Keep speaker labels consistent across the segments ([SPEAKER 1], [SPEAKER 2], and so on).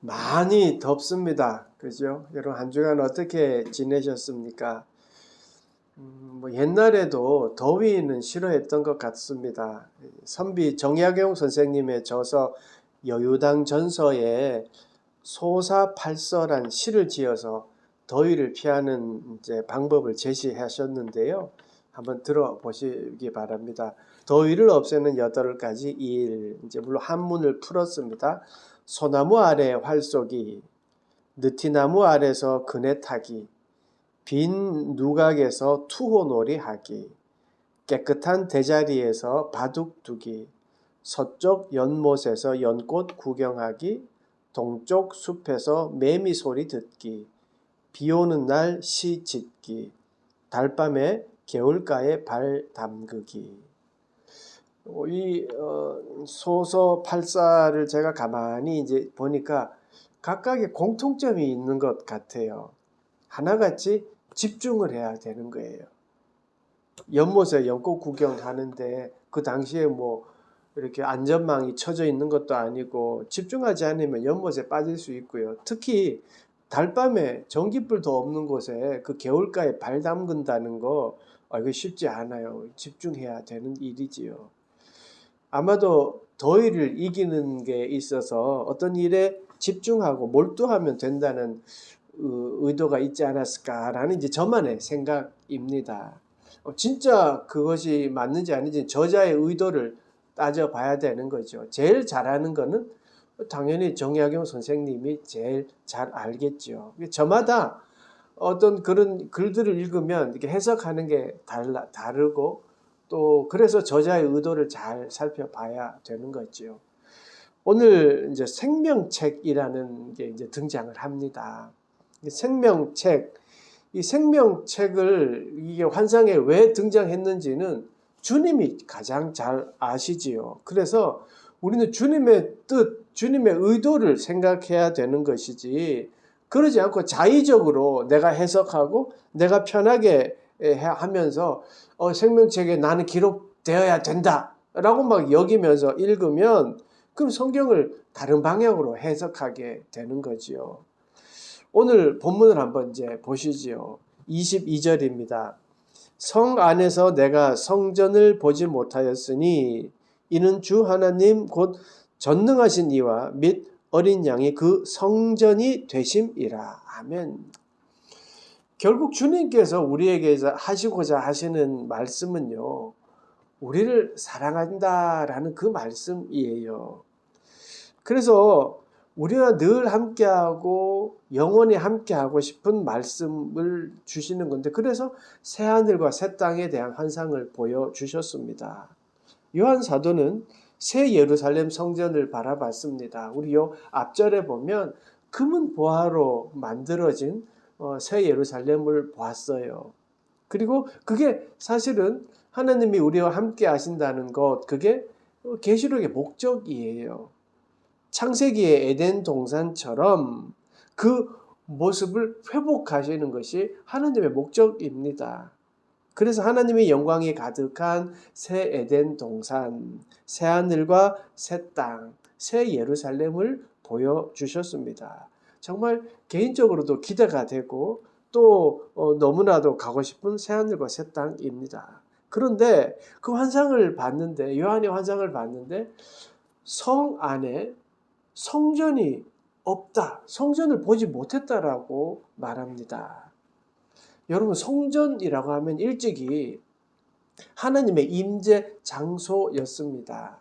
[SPEAKER 1] 많이 덥습니다. 그죠? 여러분 한 주간 어떻게 지내셨습니까? 뭐 옛날에도 더위는 싫어했던 것 같습니다. 선비 정약용 선생님의 저서 여유당 전서에 소사팔서란 시를 지어서 더위를 피하는 이제 방법을 제시하셨는데요. 한번 들어보시기 바랍니다. 더위를 없애는 8가지 일, 이제 물론 한문을 풀었습니다. 소나무 아래 활쏘기, 느티나무 아래서 그네 타기, 빈 누각에서 투호놀이 하기, 깨끗한 대자리에서 바둑 두기, 서쪽 연못에서 연꽃 구경하기, 동쪽 숲에서 매미 소리 듣기, 비 오는 날 시 짓기, 달밤에 개울가에 발 담그기. 이 소서 8사를 제가 가만히 이제 보니까 각각의 공통점이 있는 것 같아요. 하나같이 집중을 해야 되는 거예요. 연못에 연꽃 구경하는데 그 당시에 뭐 이렇게 안전망이 쳐져 있는 것도 아니고 집중하지 않으면 연못에 빠질 수 있고요. 특히 달밤에 전기불도 없는 곳에 그 개울가에 발 담근다는 거 이거 쉽지 않아요. 집중해야 되는 일이지요. 아마도 더위를 이기는 게 있어서 어떤 일에 집중하고 몰두하면 된다는 의도가 있지 않았을까라는 이제 저만의 생각입니다. 진짜 그것이 맞는지 아닌지 저자의 의도를 따져봐야 되는 거죠. 제일 잘하는 거는 당연히 정약용 선생님이 제일 잘 알겠죠. 저마다 어떤 그런 글들을 읽으면 이렇게 해석하는 게 다르고 또 그래서 저자의 의도를 잘 살펴봐야 되는 거죠. 오늘 이제 생명책이라는 게 이제 등장을 합니다. 생명책, 이 생명책을 이게 환상에 왜 등장했는지는 주님이 가장 잘 아시지요. 그래서 우리는 주님의 뜻, 주님의 의도를 생각해야 되는 것이지, 그러지 않고 자의적으로 내가 해석하고 내가 편하게 하면서 생명책에 나는 기록되어야 된다라고 막 여기면서 읽으면 그럼 성경을 다른 방향으로 해석하게 되는 거지요. 오늘 본문을 한번 이제 보시지요. 22절입니다. 성 안에서 내가 성전을 보지 못하였으니 이는 주 하나님 곧 전능하신 이와 및 어린 양이 그 성전이 되심이라. 아멘. 결국 주님께서 우리에게 하시고자 하시는 말씀은요, 우리를 사랑한다라는 그 말씀이에요. 그래서 우리가 늘 함께하고 영원히 함께하고 싶은 말씀을 주시는 건데, 그래서 새하늘과 새 땅에 대한 환상을 보여주셨습니다. 요한 사도는 새 예루살렘 성전을 바라봤습니다. 우리 요 앞절에 보면 금은 보화로 만들어진 새 예루살렘을 보았어요. 그리고 그게 사실은 하나님이 우리와 함께 하신다는 것, 그게 계시록의 목적이에요. 창세기의 에덴 동산처럼 그 모습을 회복하시는 것이 하나님의 목적입니다. 그래서 하나님의 영광이 가득한 새 에덴 동산, 새 하늘과 새 땅, 새 예루살렘을 보여주셨습니다. 정말 개인적으로도 기대가 되고 또 너무나도 가고 싶은 새 하늘과 새 땅입니다. 그런데 그 환상을 봤는데, 요한의 환상을 봤는데 성 안에 성전이 없다, 성전을 보지 못했다라고 말합니다. 여러분, 성전이라고 하면 일찍이 하나님의 임재 장소였습니다.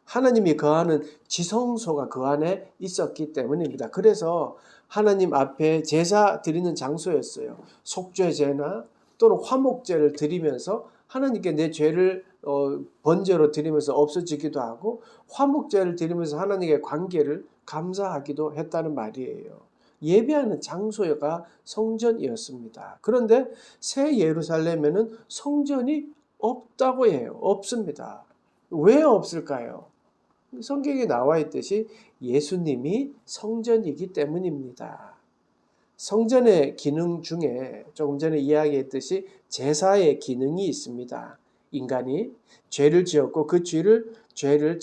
[SPEAKER 1] 하나님이 거하는 지성소가 그 안에 있었기 때문입니다. 그래서 하나님 앞에 제사 드리는 장소였어요. 속죄제나 또는 화목제를 드리면서 하나님께 내 죄를 번제로 드리면서 없어지기도 하고, 화목제를 드리면서 하나님의 관계를 감사하기도 했다는 말이에요. 예배하는 장소가 성전이었습니다. 그런데 새 예루살렘에는 성전이 없다고 해요. 없습니다. 왜 없을까요? 성경에 나와 있듯이 예수님이 성전이기 때문입니다. 성전의 기능 중에 조금 전에 이야기했듯이 제사의 기능이 있습니다. 인간이 죄를 지었고 그 죄를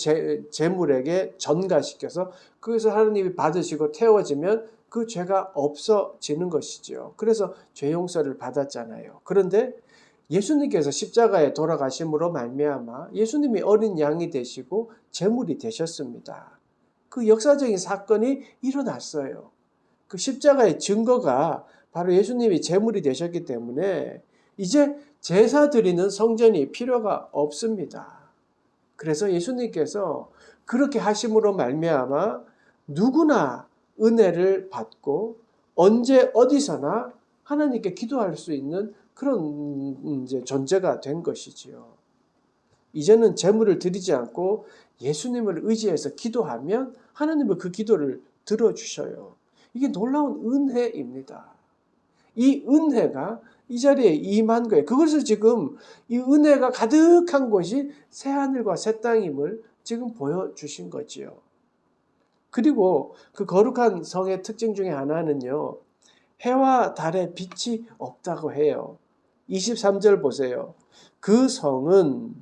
[SPEAKER 1] 제물에게 전가시켜서 그것을 하나님이 받으시고 태워지면 그 죄가 없어지는 것이죠. 그래서 죄 용서를 받았잖아요. 그런데 예수님께서 십자가에 돌아가심으로 말미암아 예수님이 어린 양이 되시고 제물이 되셨습니다. 그 역사적인 사건이 일어났어요. 그 십자가의 증거가 바로 예수님이 제물이 되셨기 때문에 이제 제사 드리는 성전이 필요가 없습니다. 그래서 예수님께서 그렇게 하심으로 말미암아 누구나 은혜를 받고 언제 어디서나 하나님께 기도할 수 있는 그런 이제 존재가 된 것이지요. 이제는 제물을 드리지 않고 예수님을 의지해서 기도하면 하나님은 그 기도를 들어주셔요. 이게 놀라운 은혜입니다. 이 은혜가 이 자리에 임한 거예요. 그것을 지금 이 은혜가 가득한 곳이 새하늘과 새 땅임을 지금 보여주신 거지요. 그리고 그 거룩한 성의 특징 중에 하나는요. 해와 달에 빛이 없다고 해요. 23절 보세요. 그 성은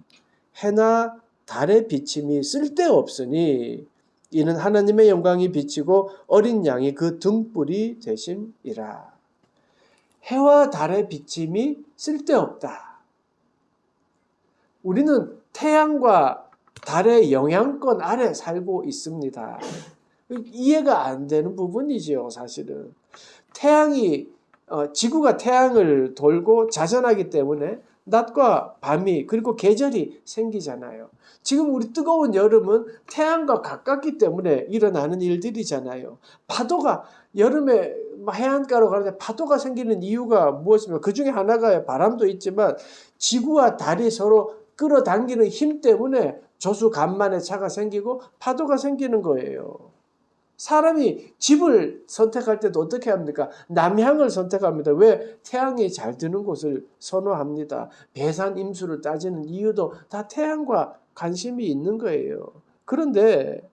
[SPEAKER 1] 해나 달의 비침이 쓸데없으니 이는 하나님의 영광이 비치고 어린 양이 그 등불이 되심이라. 해와 달의 비침이 쓸데없다. 우리는 태양과 달의 영향권 아래 살고 있습니다. 이해가 안 되는 부분이지요, 사실은. 지구가 태양을 돌고 자전하기 때문에 낮과 밤이 그리고 계절이 생기잖아요. 지금 우리 뜨거운 여름은 태양과 가깝기 때문에 일어나는 일들이잖아요. 파도가 여름에 해안가로 가는데 파도가 생기는 이유가 무엇입니까? 그 중에 하나가 바람도 있지만 지구와 달이 서로 끌어당기는 힘 때문에 조수 간만에 차가 생기고 파도가 생기는 거예요. 사람이 집을 선택할 때도 어떻게 합니까? 남향을 선택합니다. 왜? 태양이 잘 드는 곳을 선호합니다. 배산 임수를 따지는 이유도 다 태양과 관심이 있는 거예요. 그런데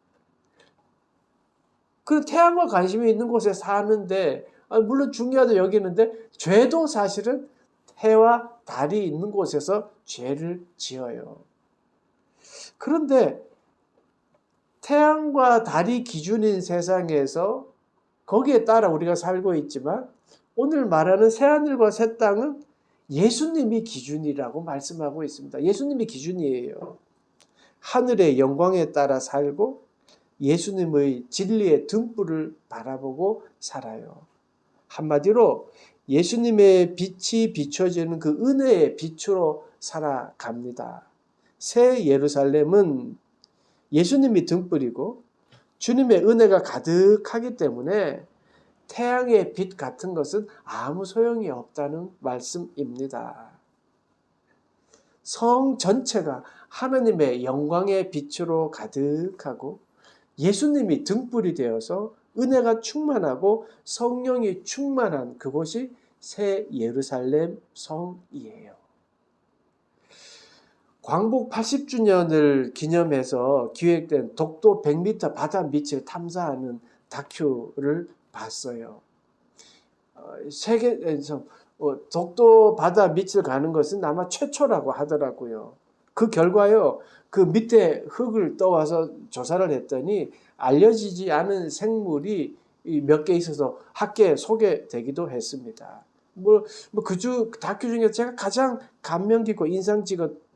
[SPEAKER 1] 그 태양과 관심이 있는 곳에 사는데 물론 중요하다 여기는데 죄도 사실은 해와 달이 있는 곳에서 죄를 지어요. 그런데 태양과 달이 기준인 세상에서 거기에 따라 우리가 살고 있지만 오늘 말하는 새하늘과 새 땅은 예수님이 기준이라고 말씀하고 있습니다. 예수님이 기준이에요. 하늘의 영광에 따라 살고 예수님의 진리의 등불을 바라보고 살아요. 한마디로 예수님의 빛이 비춰지는 그 은혜의 빛으로 살아갑니다. 새 예루살렘은 예수님이 등불이고 주님의 은혜가 가득하기 때문에 태양의 빛 같은 것은 아무 소용이 없다는 말씀입니다. 성 전체가 하나님의 영광의 빛으로 가득하고 예수님이 등불이 되어서 은혜가 충만하고 성령이 충만한 그곳이 새 예루살렘 성이에요. 광복 80주년을 기념해서 기획된 독도 100m 바다 밑을 탐사하는 다큐를 봤어요. 세계에서 독도 바다 밑을 가는 것은 아마 최초라고 하더라고요. 그 결과요, 그 밑에 흙을 떠와서 조사를 했더니 알려지지 않은 생물이 몇 개 있어서 학계에 소개되기도 했습니다. 그 다큐 중에 제가 가장 감명 깊고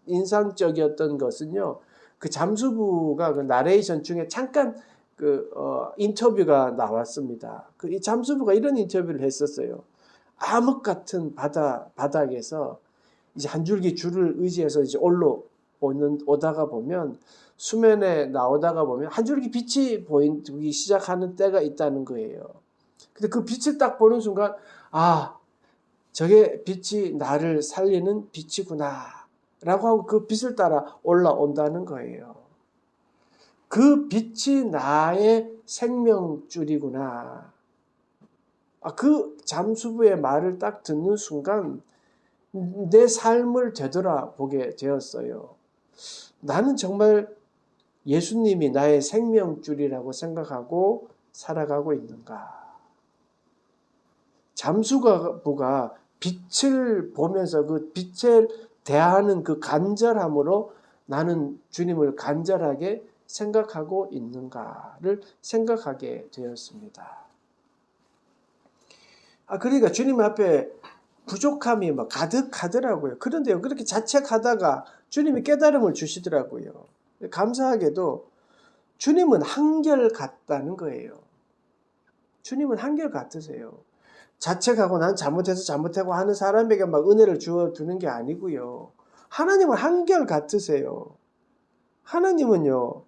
[SPEAKER 1] 인상적이었던 것은요, 그 잠수부가 그 나레이션 중에 잠깐 인터뷰가 나왔습니다. 이 잠수부가 이런 인터뷰를 했었어요. 암흑 같은 바닥에서 이제 한 줄기 줄을 의지해서 이제 오다가 보면 수면에 나오다가 보면 한 줄기 빛이 보이기 시작하는 때가 있다는 거예요. 근데 그 빛을 딱 보는 순간, 저게 빛이 나를 살리는 빛이구나 라고 하고 그 빛을 따라 올라온다는 거예요. 그 빛이 나의 생명줄이구나. 그 잠수부의 말을 딱 듣는 순간 내 삶을 되돌아보게 되었어요. 나는 정말 예수님이 나의 생명줄이라고 생각하고 살아가고 있는가? 잠수부가 빛을 보면서 그 빛의 대하는 그 간절함으로 나는 주님을 간절하게 생각하고 있는가를 생각하게 되었습니다. 그러니까 주님 앞에 부족함이 막 가득하더라고요. 그런데요, 그렇게 자책하다가 주님이 깨달음을 주시더라고요. 감사하게도 주님은 한결같다는 거예요. 주님은 한결같으세요. 자책하고 난 잘못하고 하는 사람에게 막 은혜를 주어주는 게 아니고요. 하나님은 한결같으세요. 하나님은요,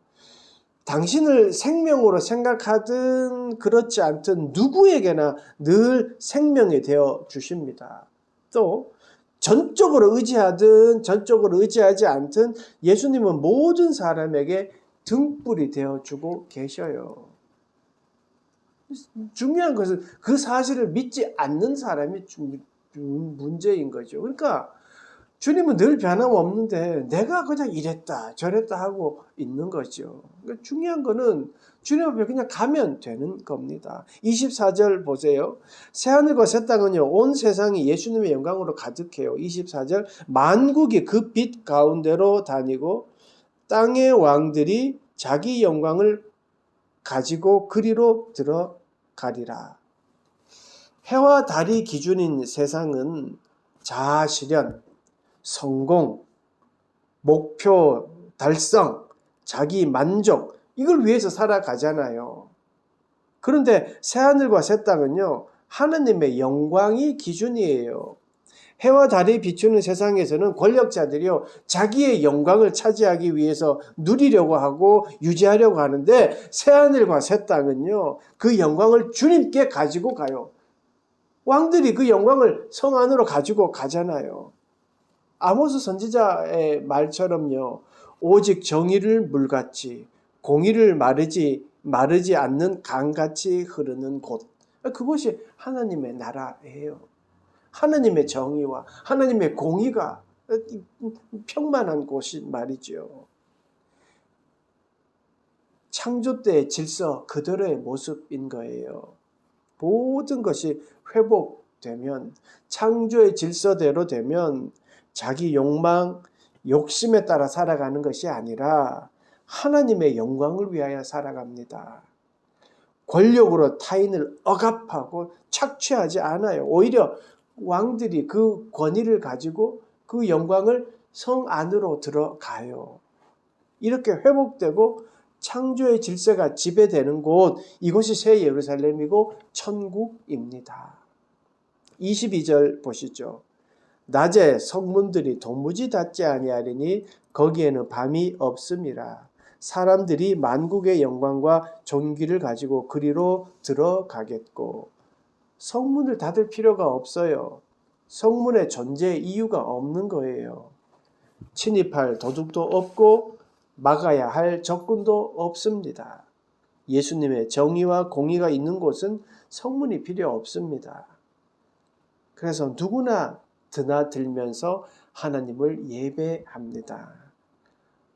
[SPEAKER 1] 당신을 생명으로 생각하든 그렇지 않든 누구에게나 늘 생명이 되어 주십니다. 또 전적으로 의지하든 전적으로 의지하지 않든 예수님은 모든 사람에게 등불이 되어 주고 계셔요. 중요한 것은 그 사실을 믿지 않는 사람이 문제인 거죠. 그러니까 주님은 늘 변함없는데 내가 그냥 이랬다 저랬다 하고 있는 거죠. 그러니까 중요한 거는 주님 앞에 그냥 가면 되는 겁니다. 24절 보세요. 새하늘과 새 땅은요, 온 세상이 예수님의 영광으로 가득해요. 24절, 만국이 그 빛 가운데로 다니고 땅의 왕들이 자기 영광을 가지고 그리로 들어가리라. 해와 달이 기준인 세상은 자아 실현, 성공, 목표 달성, 자기 만족, 이걸 위해서 살아가잖아요. 그런데 새하늘과 새 땅은요, 하느님의 영광이 기준이에요. 해와 달이 비추는 세상에서는 권력자들이요, 자기의 영광을 차지하기 위해서 누리려고 하고 유지하려고 하는데, 새하늘과 새 땅은요, 그 영광을 주님께 가지고 가요. 왕들이 그 영광을 성 안으로 가지고 가잖아요. 아모스 선지자의 말처럼요, 오직 정의를 물같이 공의를 마르지 않는 강같이 흐르는 곳, 그것이 하나님의 나라예요. 하나님의 정의와 하나님의 공의가 평만한 곳이 말이죠. 창조 때의 질서 그대로의 모습인 거예요. 모든 것이 회복되면, 창조의 질서대로 되면 자기 욕망, 욕심에 따라 살아가는 것이 아니라 하나님의 영광을 위하여 살아갑니다. 권력으로 타인을 억압하고 착취하지 않아요. 오히려 왕들이 그 권위를 가지고 그 영광을 성 안으로 들어가요. 이렇게 회복되고 창조의 질서가 지배되는 곳, 이곳이 새 예루살렘이고 천국입니다. 22절 보시죠. 낮에 성문들이 도무지 닫지 아니하리니 거기에는 밤이 없음이라. 사람들이 만국의 영광과 존귀를 가지고 그리로 들어가겠고. 성문을 닫을 필요가 없어요. 성문의 존재 이유가 없는 거예요. 침입할 도둑도 없고 막아야 할 적군도 없습니다. 예수님의 정의와 공의가 있는 곳은 성문이 필요 없습니다. 그래서 누구나 드나들면서 하나님을 예배합니다.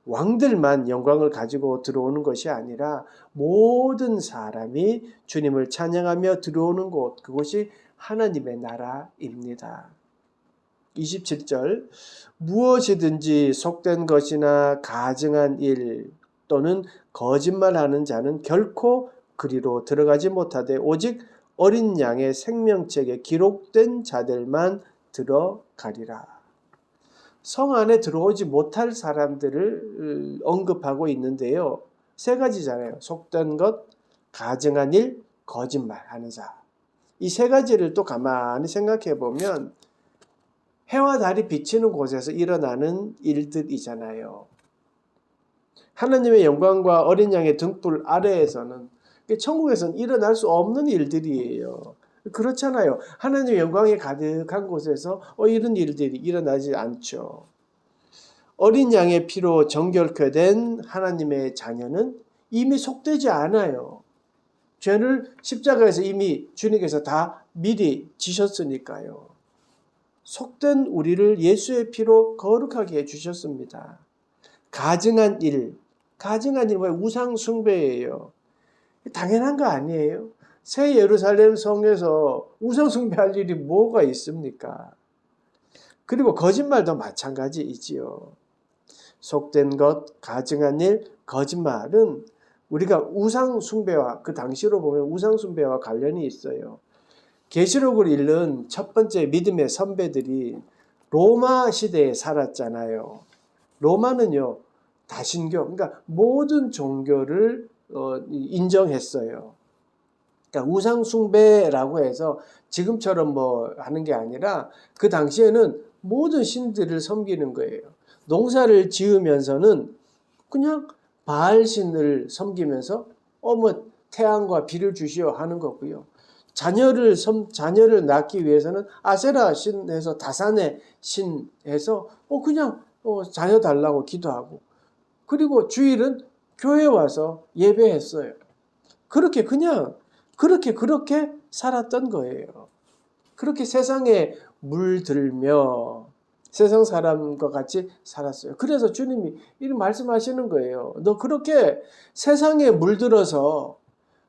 [SPEAKER 1] 왕들만 영광을 가지고 들어오는 것이 아니라 모든 사람이 주님을 찬양하며 들어오는 곳, 그곳이 하나님의 나라입니다. 27절, 무엇이든지 속된 것이나 가증한 일 또는 거짓말하는 자는 결코 그리로 들어가지 못하되 오직 어린 양의 생명책에 기록된 자들만 들어가리라. 성 안에 들어오지 못할 사람들을 언급하고 있는데요. 세 가지잖아요. 속된 것, 가증한 일, 거짓말하는 자. 이 세 가지를 또 가만히 생각해 보면 해와 달이 비치는 곳에서 일어나는 일들이잖아요. 하나님의 영광과 어린 양의 등불 아래에서는, 천국에서는 일어날 수 없는 일들이에요. 그렇잖아요. 하나님의 영광이 가득한 곳에서 이런 일들이 일어나지 않죠. 어린 양의 피로 정결케 된 하나님의 자녀는 이미 속되지 않아요. 죄를 십자가에서 이미 주님께서 다 미리 지셨으니까요. 속된 우리를 예수의 피로 거룩하게 해주셨습니다. 가증한 일 왜 우상 숭배예요. 당연한 거 아니에요. 새 예루살렘 성에서 우상 숭배할 일이 뭐가 있습니까? 그리고 거짓말도 마찬가지이지요. 속된 것, 가증한 일, 거짓말은 우리가 우상 숭배와 그 당시로 보면 우상 숭배와 관련이 있어요. 계시록을 읽는 첫 번째 믿음의 선배들이 로마 시대에 살았잖아요. 로마는요, 다신교, 그러니까 모든 종교를 인정했어요. 그러니까 우상 숭배라고 해서 지금처럼 뭐 하는 게 아니라 그 당시에는 모든 신들을 섬기는 거예요. 농사를 지으면서는 그냥 바알 신을 섬기면서 뭐 태양과 비를 주시오 하는 거고요. 자녀를 낳기 위해서는 아세라 신에서 다산의 신에서 그냥 자녀 달라고 기도하고, 그리고 주일은 교회 와서 예배했어요. 그렇게 살았던 거예요. 그렇게 세상에 물들며 세상 사람과 같이 살았어요. 그래서 주님이 이런 말씀하시는 거예요. 너 그렇게 세상에 물들어서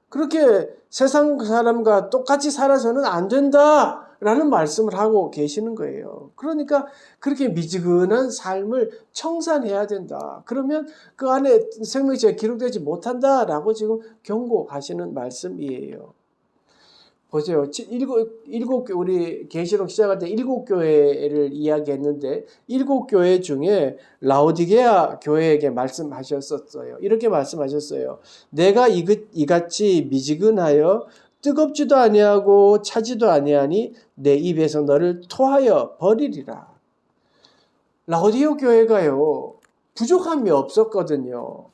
[SPEAKER 1] 그렇게 세상 사람과 똑같이 살아서는 안 된다라는 말씀을 하고 계시는 거예요. 그러니까 그렇게 미지근한 삶을 청산해야 된다. 그러면 그 안에 생명체가 기록되지 못한다라고 지금 경고하시는 말씀이에요. 보세요. 일곱 우리 계시록 시작할 때 7교회를 이야기했는데 7교회 중에 라오디게아 교회에게 말씀하셨었어요. 이렇게 말씀하셨어요. 내가 이같이 미지근하여 뜨겁지도 아니하고 차지도 아니하니 내 입에서 너를 토하여 버리리라. 라오디게아 교회가요, 부족함이 없었거든요.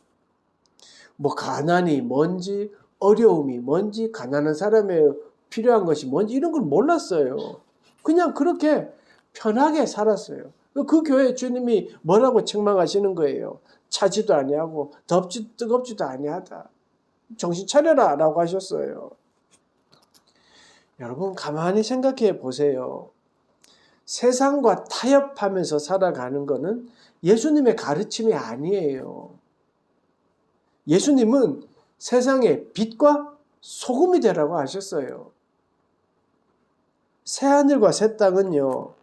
[SPEAKER 1] 뭐 가난이 뭔지, 어려움이 뭔지, 가난한 사람의 필요한 것이 뭔지 이런 걸 몰랐어요. 그냥 그렇게 편하게 살았어요. 그 교회 주님이 뭐라고 책망하시는 거예요. 차지도 아니하고 뜨겁지도 아니하다. 정신 차려라 라고 하셨어요. 여러분 가만히 생각해 보세요. 세상과 타협하면서 살아가는 것은 예수님의 가르침이 아니에요. 예수님은 세상의 빛과 소금이 되라고 하셨어요. 새하늘과 새 땅은요,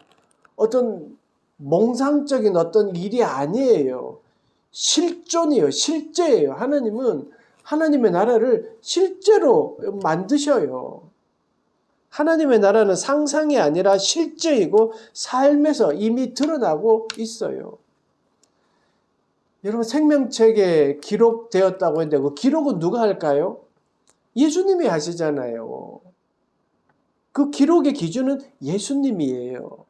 [SPEAKER 1] 어떤 몽상적인 어떤 일이 아니에요. 실존이에요. 실제예요. 하나님은 하나님의 나라를 실제로 만드셔요. 하나님의 나라는 상상이 아니라 실제이고 삶에서 이미 드러나고 있어요. 여러분 생명책에 기록되었다고 했는데 그 기록은 누가 할까요? 예수님이 하시잖아요. 그 기록의 기준은 예수님이에요.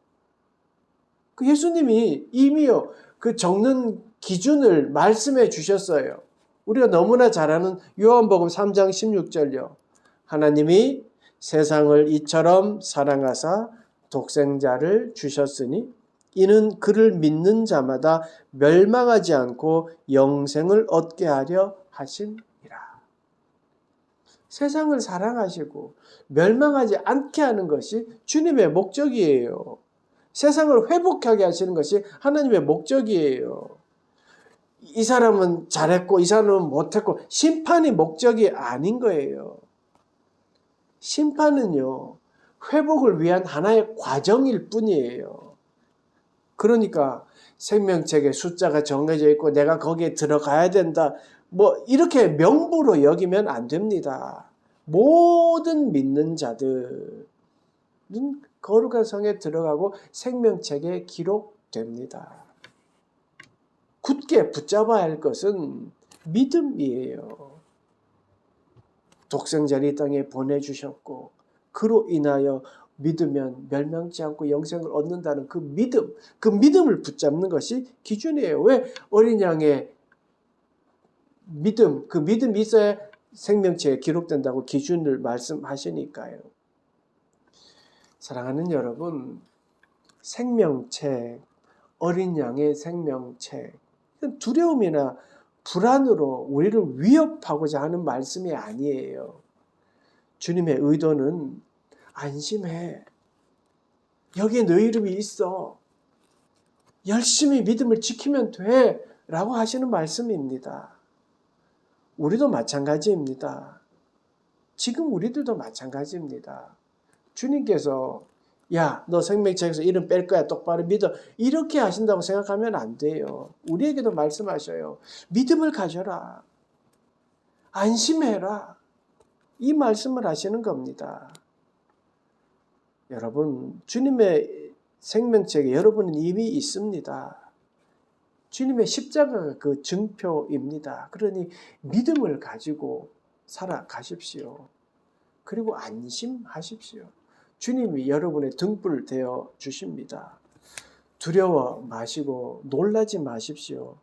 [SPEAKER 1] 그 예수님이 이미요 그 적는 기준을 말씀해 주셨어요. 우리가 너무나 잘 아는 요한복음 3장 16절요. 하나님이 세상을 이처럼 사랑하사 독생자를 주셨으니 이는 그를 믿는 자마다 멸망하지 않고 영생을 얻게 하려 하심이라. 세상을 사랑하시고 멸망하지 않게 하는 것이 주님의 목적이에요. 세상을 회복하게 하시는 것이 하나님의 목적이에요. 이 사람은 잘했고 이 사람은 못했고 심판이 목적이 아닌 거예요. 심판은요, 회복을 위한 하나의 과정일 뿐이에요. 그러니까 생명책에 숫자가 정해져 있고 내가 거기에 들어가야 된다. 뭐 이렇게 명부로 여기면 안 됩니다. 모든 믿는 자들은 거룩한 성에 들어가고 생명책에 기록됩니다. 굳게 붙잡아야 할 것은 믿음이에요. 독생자를 이 땅에 보내주셨고 그로 인하여 믿으면 멸망치 않고 영생을 얻는다는 그 믿음을 붙잡는 것이 기준이에요. 왜? 어린 양의 믿음, 그 믿음이 있어야 생명체에 기록된다고 기준을 말씀하시니까요. 사랑하는 여러분, 생명책, 어린 양의 생명책, 두려움이나 불안으로 우리를 위협하고자 하는 말씀이 아니에요. 주님의 의도는 안심해. 여기에 너 이름이 있어. 열심히 믿음을 지키면 돼. 라고 하시는 말씀입니다. 우리도 마찬가지입니다. 지금 우리들도 마찬가지입니다. 주님께서 야, 너 생명책에서 이름 뺄 거야. 똑바로 믿어. 이렇게 하신다고 생각하면 안 돼요. 우리에게도 말씀하셔요. 믿음을 가져라. 안심해라. 이 말씀을 하시는 겁니다. 여러분, 주님의 생명책에 여러분은 이미 있습니다. 주님의 십자가가 그 증표입니다. 그러니 믿음을 가지고 살아가십시오. 그리고 안심하십시오. 주님이 여러분의 등불 되어 주십니다. 두려워 마시고 놀라지 마십시오.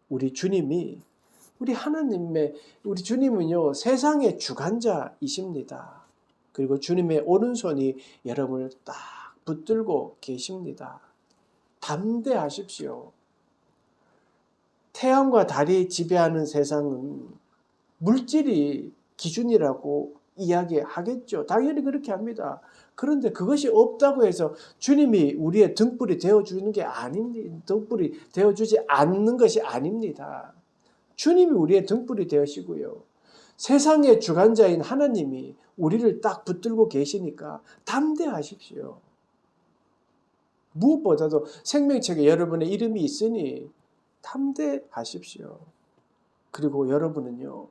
[SPEAKER 1] 우리 주님이 우리 주님은요, 세상의 주관자이십니다. 그리고 주님의 오른손이 여러분을 딱 붙들고 계십니다. 담대하십시오. 태양과 달이 지배하는 세상은 물질이 기준이라고 이야기하겠죠. 당연히 그렇게 합니다. 그런데 그것이 없다고 해서 주님이 우리의 등불이 되어주는 게 아닙니다. 등불이 되어주지 않는 것이 아닙니다. 주님이 우리의 등불이 되시고요. 세상의 주관자인 하나님이 우리를 딱 붙들고 계시니까 담대하십시오. 무엇보다도 생명책에 여러분의 이름이 있으니 담대하십시오. 그리고 여러분은요,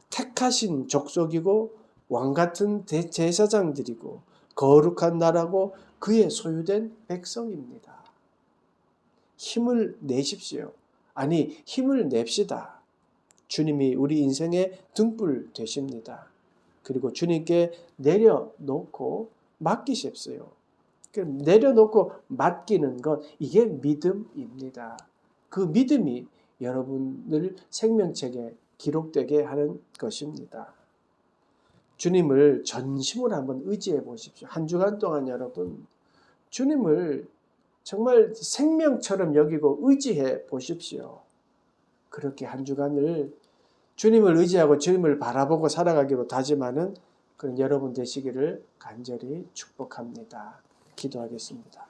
[SPEAKER 1] 택하신 족속이고 왕같은 제사장들이고 거룩한 나라고 그의 소유된 백성입니다. 힘을 내십시오. 아니, 힘을 냅시다. 주님이 우리 인생의 등불 되십니다. 그리고 주님께 내려놓고 맡기십시오. 내려놓고 맡기는 것, 이게 믿음입니다. 그 믿음이 여러분을 생명책에 기록되게 하는 것입니다. 주님을 전심으로 한번 의지해 보십시오. 한 주간 동안 여러분, 주님을 정말 생명처럼 여기고 의지해 보십시오. 그렇게 한 주간을 주님을 의지하고 주님을 바라보고 살아가기로 다짐하는 그런 여러분 되시기를 간절히 축복합니다. 기도하겠습니다.